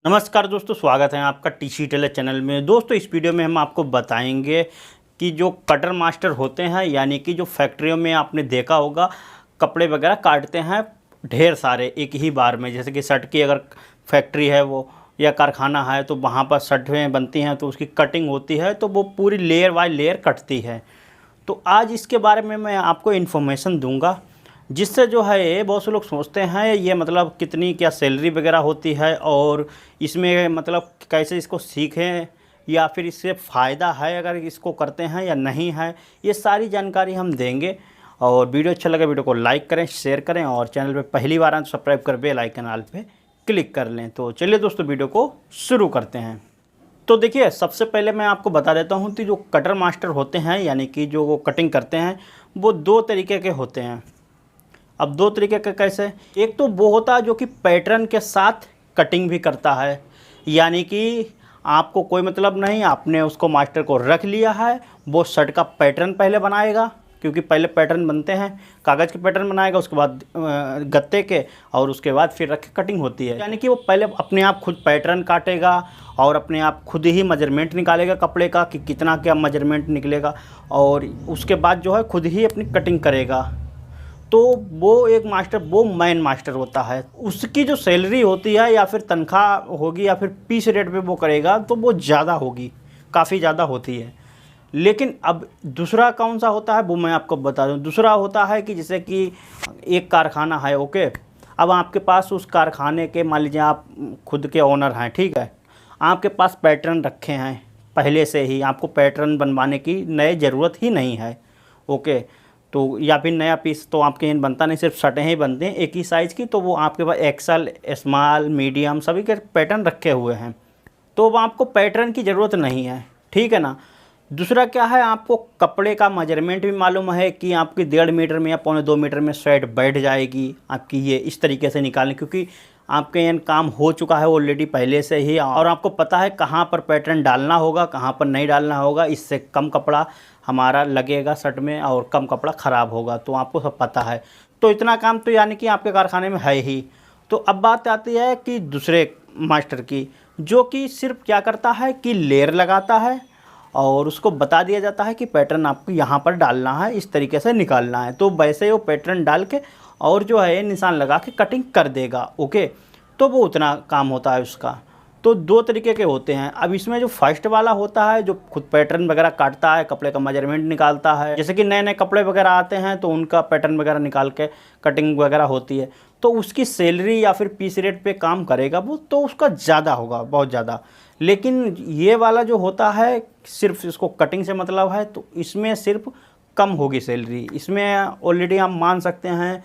नमस्कार दोस्तों, स्वागत है आपका टीसी टेलर चैनल में। दोस्तों, इस वीडियो में हम आपको बताएंगे कि जो कटर मास्टर होते हैं, यानी कि जो फैक्ट्रियों में आपने देखा होगा कपड़े वगैरह काटते हैं ढेर सारे एक ही बार में। जैसे कि शर्ट की अगर फैक्ट्री है वो या कारखाना है तो वहाँ पर शर्टें बनती हैं तो उसकी कटिंग होती है, तो वो पूरी लेयर बाय लेयर कटती है। तो आज इसके बारे में मैं आपको इन्फॉर्मेशन दूंगा, जिससे जो है बहुत से लोग सोचते हैं ये मतलब कितनी क्या सैलरी वगैरह होती है और इसमें मतलब कैसे इसको सीखें या फिर इससे फ़ायदा है अगर इसको करते हैं या नहीं है, ये सारी जानकारी हम देंगे। और वीडियो अच्छा लगे वीडियो को लाइक करें, शेयर करें और चैनल पे पहली बार आए तो सब्सक्राइब कर बेल आइकन ऑल पे क्लिक कर लें। तो चलिए दोस्तों, वीडियो को शुरू करते हैं। तो देखिए, सबसे पहले मैं आपको बता देता हूँ कि जो कटर मास्टर होते हैं, यानी कि जो वो कटिंग करते हैं, वो दो तरीके के होते हैं। अब दो तरीके का कैसे? एक तो वो होता है जो कि पैटर्न के साथ कटिंग भी करता है, यानी कि आपको कोई मतलब नहीं, आपने उसको मास्टर को रख लिया है, वो शर्ट का पैटर्न पहले बनाएगा, क्योंकि पहले पैटर्न बनते हैं, कागज़ के पैटर्न बनाएगा, उसके बाद गत्ते के, और उसके बाद फिर रख के कटिंग होती है। यानी कि वो पहले अपने आप खुद पैटर्न काटेगा और अपने आप खुद ही मेजरमेंट निकालेगा कपड़े का कि कितना क्या मेजरमेंट निकलेगा, और उसके बाद जो है खुद ही अपनी कटिंग करेगा। तो वो एक मास्टर, वो मैन मास्टर होता है। उसकी जो सैलरी होती है या फिर तनख्वाह होगी या फिर पीस रेट पे वो करेगा तो वो ज़्यादा होगी, काफ़ी ज़्यादा होती है। लेकिन अब दूसरा कौन सा होता है वो मैं आपको बता दूं। दूसरा होता है कि जैसे कि एक कारखाना है, ओके। अब आपके पास उस कारखाने के, मान लीजिए आप खुद के ओनर हैं, ठीक है, आपके पास पैटर्न रखे हैं पहले से ही, आपको पैटर्न बनवाने की नए ज़रूरत ही नहीं है, ओके। तो या फिर नया पीस तो आपके यहाँ बनता नहीं, सिर्फ शर्टें ही बनते हैं एक ही साइज़ की, तो वो आपके पास एक्सल, स्मॉल, मीडियम सभी के पैटर्न रखे हुए हैं, तो वो आपको पैटर्न की ज़रूरत नहीं है, ठीक है ना। दूसरा क्या है, आपको कपड़े का मेजरमेंट भी मालूम है कि आपकी 1.5 मीटर में या 1.25 मीटर में शर्ट बैठ जाएगी आपकी, ये इस तरीके से निकालने, क्योंकि आपके यहाँ काम हो चुका है ऑलरेडी पहले से ही, और आपको पता है कहाँ पर पैटर्न डालना होगा, कहाँ पर नहीं डालना होगा। इससे कम कपड़ा हमारा लगेगा शर्ट में और कम कपड़ा ख़राब होगा, तो आपको सब पता है। तो इतना काम तो यानी कि आपके कारखाने में है ही। तो अब बात आती है कि दूसरे मास्टर की, जो कि सिर्फ क्या करता है कि लेयर लगाता है और उसको बता दिया जाता है कि पैटर्न आपको यहाँ पर डालना है, इस तरीके से निकालना है, तो वैसे ही वो पैटर्न डाल के और जो है निशान लगा के कटिंग कर देगा, ओके। तो वो उतना काम होता है उसका। तो दो तरीके के होते हैं। अब इसमें जो फर्स्ट वाला होता है, जो खुद पैटर्न वगैरह काटता है, कपड़े का मेजरमेंट निकालता है, जैसे कि नए नए कपड़े वगैरह आते हैं तो उनका पैटर्न वगैरह निकाल के कटिंग वगैरह होती है, तो उसकी सैलरी या फिर पीस रेट पे काम करेगा वो, तो उसका ज़्यादा होगा, बहुत ज़्यादा। लेकिन ये वाला जो होता है, सिर्फ इसको कटिंग से मतलब है, तो इसमें सिर्फ कम होगी सैलरी। इसमें ऑलरेडी आप मान सकते हैं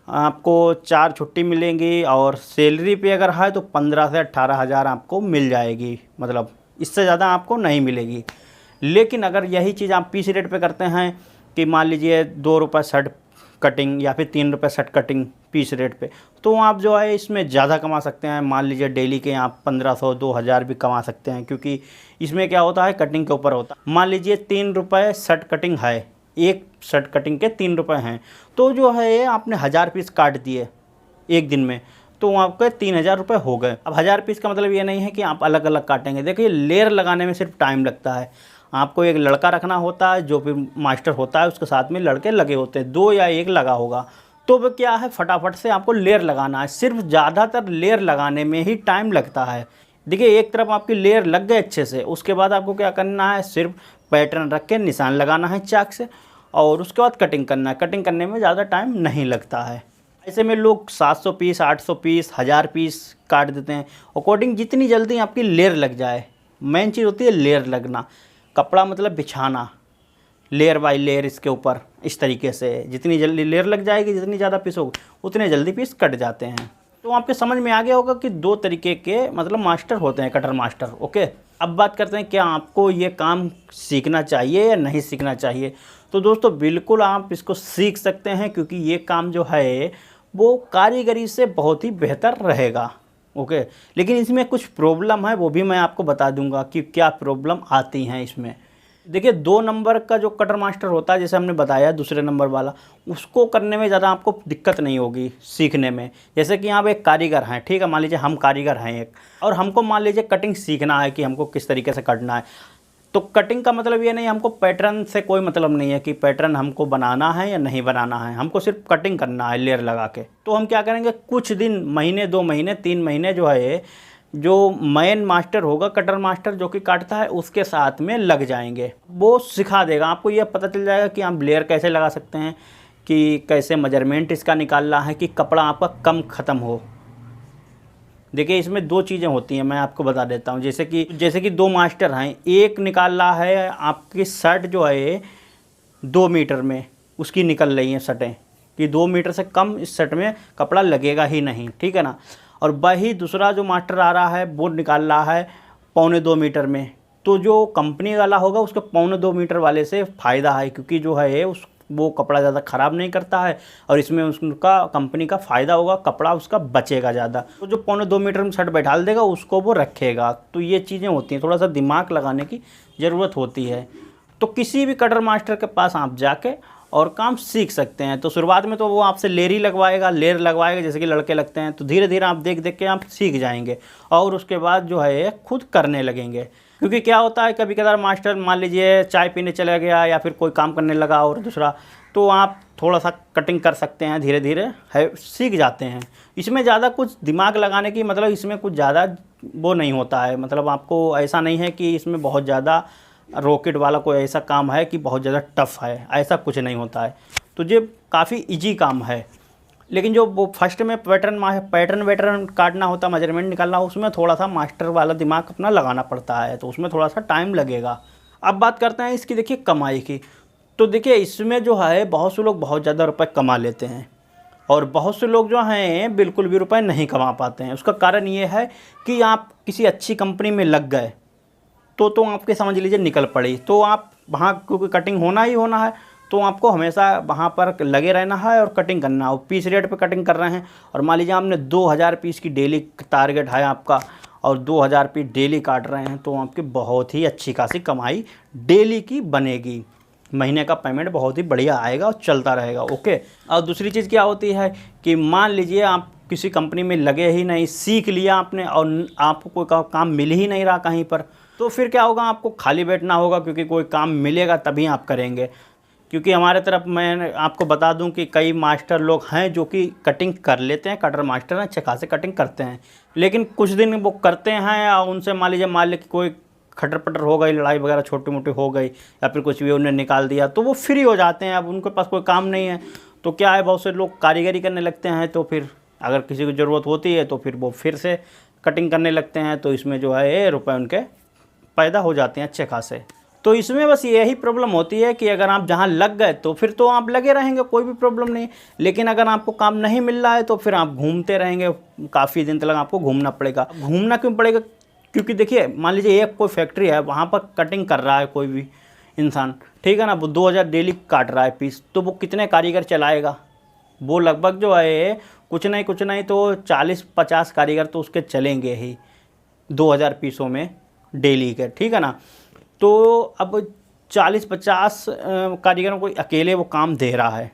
आपको 4 छुट्टी मिलेंगी, और सैलरी पे अगर है तो 15 से 18 हज़ार आपको मिल जाएगी, मतलब इससे ज़्यादा आपको नहीं मिलेगी। लेकिन अगर यही चीज़ आप पीस रेट पे करते हैं कि मान लीजिए 2 रुपये शर्ट कटिंग या फिर 3 रुपये शर्ट कटिंग पीस रेट पे, तो आप जो है इसमें ज़्यादा कमा सकते हैं। मान लीजिए डेली के आप 1500 2000 भी कमा सकते हैं, क्योंकि इसमें क्या होता है, कटिंग के ऊपर होता है। मान लीजिए 3 रुपये शर्ट कटिंग है, एक शर्ट कटिंग के 3 रुपये हैं, तो जो है आपने 1000 पीस काट दिए एक दिन में, तो आपके 3000 रुपये हो गए। अब 1000 पीस का मतलब ये नहीं है कि आप अलग अलग काटेंगे। देखिए, लेयर लगाने में सिर्फ टाइम लगता है। आपको एक लड़का रखना होता है जो फिर मास्टर होता है, उसके साथ में लड़के लगे होते हैं, 2 या 1 लगा होगा, तो वो क्या है, फटाफट से आपको लेयर लगाना है। सिर्फ ज़्यादातर लेयर लगाने में ही टाइम लगता है। देखिए, एक तरफ आपकी लेयर लग गए अच्छे से, उसके बाद आपको क्या करना है, सिर्फ पैटर्न रख के निशान लगाना है चाक से, और उसके बाद कटिंग करना है। कटिंग करने में ज़्यादा टाइम नहीं लगता है। ऐसे में लोग 700 पीस, 800 पीस, 1000 पीस काट देते हैं, अकॉर्डिंग जितनी जल्दी आपकी लेयर लग जाए। मेन चीज़ होती है लेयर लगना, कपड़ा मतलब बिछाना, लेयर बाय लेयर इसके ऊपर, इस तरीके से जितनी जल्दी लेयर लग जाएगी, जितनी ज़्यादा पीस होगी उतने जल्दी पीस कट जाते हैं। तो आपके समझ में आ गया होगा कि दो तरीके के मतलब मास्टर होते हैं, कटर मास्टर, ओके। अब बात करते हैं क्या आपको ये काम सीखना चाहिए या नहीं सीखना चाहिए। तो दोस्तों, बिल्कुल आप इसको सीख सकते हैं, क्योंकि ये काम जो है वो कारीगरी से बहुत ही बेहतर रहेगा, ओके। लेकिन इसमें कुछ प्रॉब्लम है, वो भी मैं आपको बता दूंगा कि क्या प्रॉब्लम आती हैं इसमें। देखिए 2 नंबर का जो कटर मास्टर होता है, जैसे हमने बताया दूसरे नंबर वाला, उसको करने में ज़्यादा आपको दिक्कत नहीं होगी सीखने में। जैसे कि आप एक कारीगर हैं, ठीक है, मान लीजिए हम कारीगर हैं एक, और हमको मान लीजिए कटिंग सीखना है कि हमको किस तरीके से करना है। तो कटिंग का मतलब ये नहीं, हमको पैटर्न से कोई मतलब नहीं है कि पैटर्न हमको बनाना है या नहीं बनाना है, हमको सिर्फ कटिंग करना है लेयर लगा के। तो हम क्या करेंगे, कुछ दिन, महीने, 2 महीने, 3 महीने जो है, जो मेन मास्टर होगा, कटर मास्टर जो कि काटता है, उसके साथ में लग जाएंगे। वो सिखा देगा आपको, ये पता चल जाएगा कि आप लेयर कैसे लगा सकते हैं, कि कैसे मेजरमेंट इसका निकालना है कि कपड़ा आपका कम ख़त्म हो। देखिए इसमें 2 चीज़ें होती हैं, मैं आपको बता देता हूँ। जैसे कि 2 मास्टर हैं, एक निकाल रहा है आपकी शर्ट जो है 2 मीटर में, उसकी निकल रही हैं शर्टें कि 2 मीटर से कम इस शर्ट में कपड़ा लगेगा ही नहीं, ठीक है ना। और वही दूसरा जो मास्टर आ रहा है वो निकाल रहा है 1.25 मीटर में। तो जो कंपनी वाला होगा उसको 1.25 मीटर वाले से फ़ायदा है, क्योंकि जो है वो कपड़ा ज़्यादा ख़राब नहीं करता है, और इसमें उसका कंपनी का फ़ायदा होगा, कपड़ा उसका बचेगा ज़्यादा। तो जो 1.25 मीटर में शर्ट बैठा देगा उसको वो रखेगा। तो ये चीज़ें होती हैं, थोड़ा सा दिमाग लगाने की ज़रूरत होती है। तो किसी भी कटर मास्टर के पास आप जाके और काम सीख सकते हैं। तो शुरुआत में तो वो आपसे लेयर लगवाएगा, जैसे कि लड़के लगते हैं। तो धीरे धीरे आप देख देख के आप सीख जाएंगे, और उसके बाद जो है खुद करने लगेंगे। क्योंकि क्या होता है, कभी कभार मास्टर मान लीजिए चाय पीने चला गया या फिर कोई काम करने लगा और दूसरा, तो आप थोड़ा सा कटिंग कर सकते हैं, धीरे धीरे है सीख जाते हैं। इसमें ज़्यादा कुछ दिमाग लगाने की मतलब इसमें कुछ ज़्यादा वो नहीं होता है। मतलब आपको ऐसा नहीं है कि इसमें बहुत ज़्यादा रॉकेट वाला कोई ऐसा काम है कि बहुत ज़्यादा टफ है, ऐसा कुछ नहीं होता है। तो ये काफ़ी इजी काम है। लेकिन जो वो फर्स्ट में पैटर्न वैटर्न काटना होता है, मेजरमेंट निकालना, उसमें थोड़ा सा मास्टर वाला दिमाग अपना लगाना पड़ता है, तो उसमें थोड़ा सा टाइम लगेगा। अब बात करते हैं इसकी, देखिए कमाई की। तो देखिए इसमें जो है बहुत से लोग बहुत ज़्यादा रुपए कमा लेते हैं, और बहुत से लोग जो हैं बिल्कुल भी रुपए नहीं कमा पाते हैं। उसका कारण ये है कि आप किसी अच्छी कंपनी में लग गए तो आपके समझ लीजिए निकल पड़ी, तो आप वहाँ क्योंकि कटिंग होना ही होना है, तो आपको हमेशा वहाँ पर लगे रहना है और कटिंग करना है। पीस रेट पे कटिंग कर रहे हैं, और मान लीजिए आपने 2000 पीस की डेली टारगेट है आपका, और 2000 पीस डेली काट रहे हैं, तो आपकी बहुत ही अच्छी खासी कमाई डेली की बनेगी। महीने का पेमेंट बहुत ही बढ़िया आएगा और चलता रहेगा। ओके। और दूसरी चीज़ क्या होती है कि मान लीजिए आप किसी कंपनी में लगे ही नहीं, सीख लिया आपने और आपको कोई काम मिल ही नहीं रहा कहीं पर, तो फिर क्या होगा, आपको खाली बैठना होगा, क्योंकि कोई काम मिलेगा तभी आप करेंगे। क्योंकि हमारे तरफ मैं आपको बता दूं कि कई मास्टर लोग हैं जो कि कटिंग कर लेते हैं, कटर मास्टर हैं, अच्छे खासे कटिंग करते हैं, लेकिन कुछ दिन वो करते हैं और उनसे मान लीजिए कोई खटर पटर हो गई, लड़ाई वगैरह छोटी मोटी हो गई, या फिर कुछ भी उन्हें निकाल दिया, तो वो फ्री हो जाते हैं। अब उनके पास कोई काम नहीं है, तो क्या है, बहुत से लोग कारीगरी करने लगते हैं। तो फिर अगर किसी को ज़रूरत होती है तो फिर वो फिर से कटिंग करने लगते हैं, तो इसमें जो है रुपये उनके पैदा हो जाते हैं अच्छे खासे। तो इसमें बस यही प्रॉब्लम होती है कि अगर आप जहाँ लग गए तो फिर तो आप लगे रहेंगे, कोई भी प्रॉब्लम नहीं। लेकिन अगर आपको काम नहीं मिल रहा है तो फिर आप घूमते रहेंगे, काफ़ी दिन तक आपको घूमना पड़ेगा। घूमना क्यों पड़ेगा, क्योंकि देखिए मान लीजिए एक कोई फैक्ट्री है, वहाँ पर कटिंग कर रहा है कोई भी इंसान, ठीक है ना, वो 2000 डेली काट रहा है पीस, तो वो कितने कारीगर चलाएगा? वो लगभग जो है कुछ नहीं तो 40-50 कारीगर तो उसके चलेंगे ही 2000 पीसों में डेली के, ठीक है ना। तो अब 40-50 कारीगरों को अकेले वो काम दे रहा है,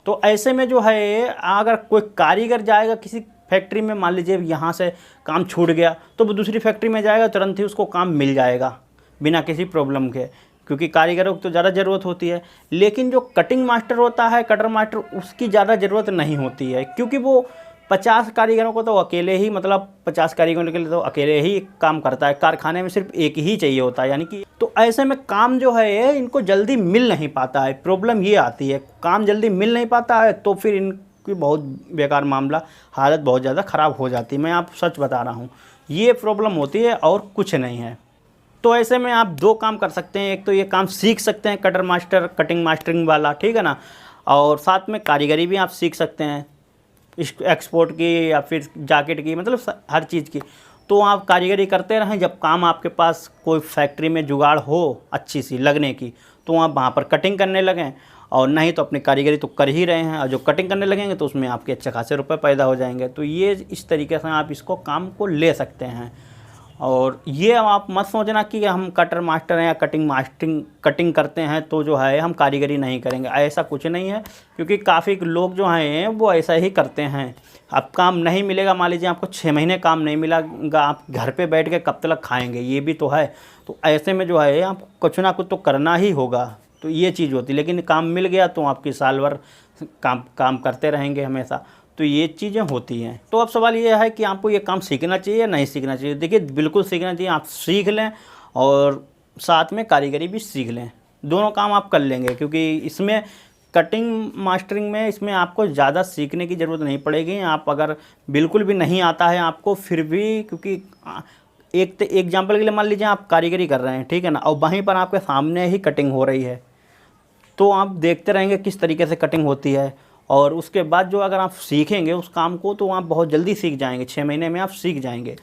तो ऐसे में जो है अगर कोई कारीगर जाएगा किसी फैक्ट्री में, मान लीजिए यहाँ से काम छूट गया, तो वो दूसरी फैक्ट्री में जाएगा, तुरंत ही उसको काम मिल जाएगा बिना किसी प्रॉब्लम के, क्योंकि कारीगरों को तो ज़्यादा ज़रूरत होती है। लेकिन जो कटिंग मास्टर होता है, कटर मास्टर, उसकी ज़्यादा ज़रूरत नहीं होती है, क्योंकि वो 50 कारीगरों को तो अकेले ही, मतलब 50 कारीगरों के लिए तो अकेले ही काम करता है। कारखाने में सिर्फ एक ही चाहिए होता है, यानी कि तो ऐसे में काम जो है इनको जल्दी मिल नहीं पाता है। प्रॉब्लम ये आती है, काम जल्दी मिल नहीं पाता है, तो फिर इनकी बहुत बेकार मामला, हालत बहुत ज़्यादा ख़राब हो जाती है। मैं आपको सच बता रहा हूँ, ये प्रॉब्लम होती है और कुछ नहीं है। तो ऐसे में आप 2 काम कर सकते हैं, एक तो ये काम सीख सकते हैं कटर मास्टर, कटिंग मास्टरिंग वाला, ठीक है ना, और साथ में कारीगरी भी आप सीख सकते हैं, एक्सपोर्ट की या फिर जैकेट की, मतलब हर चीज़ की। तो आप कारीगरी करते रहें, जब काम आपके पास कोई फैक्ट्री में जुगाड़ हो अच्छी सी लगने की, तो आप वहाँ पर कटिंग करने लगें, और नहीं तो अपनी कारीगरी तो कर ही रहे हैं, और जो कटिंग करने लगेंगे तो उसमें आपके अच्छे खासे रुपए पैदा हो जाएंगे। तो ये इस तरीके से आप इसको काम को ले सकते हैं। और ये आप मत सोचना कि हम कटर मास्टर हैं या कटिंग करते हैं तो जो है हम कारीगरी नहीं करेंगे, ऐसा कुछ नहीं है। क्योंकि काफ़ी लोग जो हैं वो ऐसा ही करते हैं। अब काम नहीं मिलेगा, मान लीजिए आपको 6 महीने काम नहीं मिलेगा, आप घर पे बैठ के कब तक खाएंगे, ये भी तो है। तो ऐसे में जो है आपको कुछ ना कुछ तो करना ही होगा, तो ये चीज़ होती है। लेकिन काम मिल गया तो आपकी साल भर काम करते रहेंगे हमेशा, तो ये चीज़ें होती हैं। तो अब सवाल ये है कि आपको ये काम सीखना चाहिए या नहीं सीखना चाहिए। देखिए बिल्कुल सीखना चाहिए, आप सीख लें और साथ में कारीगरी भी सीख लें, दोनों काम आप कर लेंगे। क्योंकि इसमें कटिंग मास्टरिंग में इसमें आपको ज़्यादा सीखने की ज़रूरत नहीं पड़ेगी। आप अगर बिल्कुल भी नहीं आता है आपको फिर भी, क्योंकि एक एग्जाम्पल के लिए मान लीजिए आप कारीगरी कर रहे हैं, ठीक है ना, और वहीं पर आपके सामने ही कटिंग हो रही है, तो आप देखते रहेंगे किस तरीके से कटिंग होती है। और उसके बाद जो अगर आप सीखेंगे उस काम को तो आप बहुत जल्दी सीख जाएंगे, 6 महीने में आप सीख जाएंगे।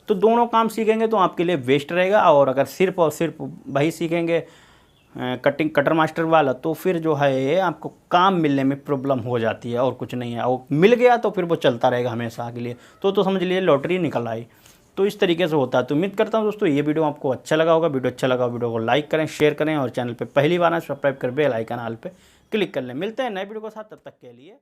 तो दोनों काम सीखेंगे तो आपके लिए वेस्ट रहेगा। और अगर सिर्फ और सिर्फ वही सीखेंगे कटर मास्टर वाला, तो फिर जो है आपको काम मिलने में प्रॉब्लम हो जाती है, और कुछ नहीं है। और मिल गया तो फिर वो चलता रहेगा हमेशा के लिए, तो समझ लीजिए लॉटरी निकल आई। तो इस तरीके से होता है। तो उम्मीद करता हूँ दोस्तों ये वीडियो आपको अच्छा लगा होगा। वीडियो अच्छा लगा वीडियो को लाइक करें, शेयर करें, और चैनल पे पहली बार आए सब्सक्राइब कर बेल आइकन ऑल पे क्लिक कर लें। मिलते हैं नए वीडियो के साथ, तब तक के लिए।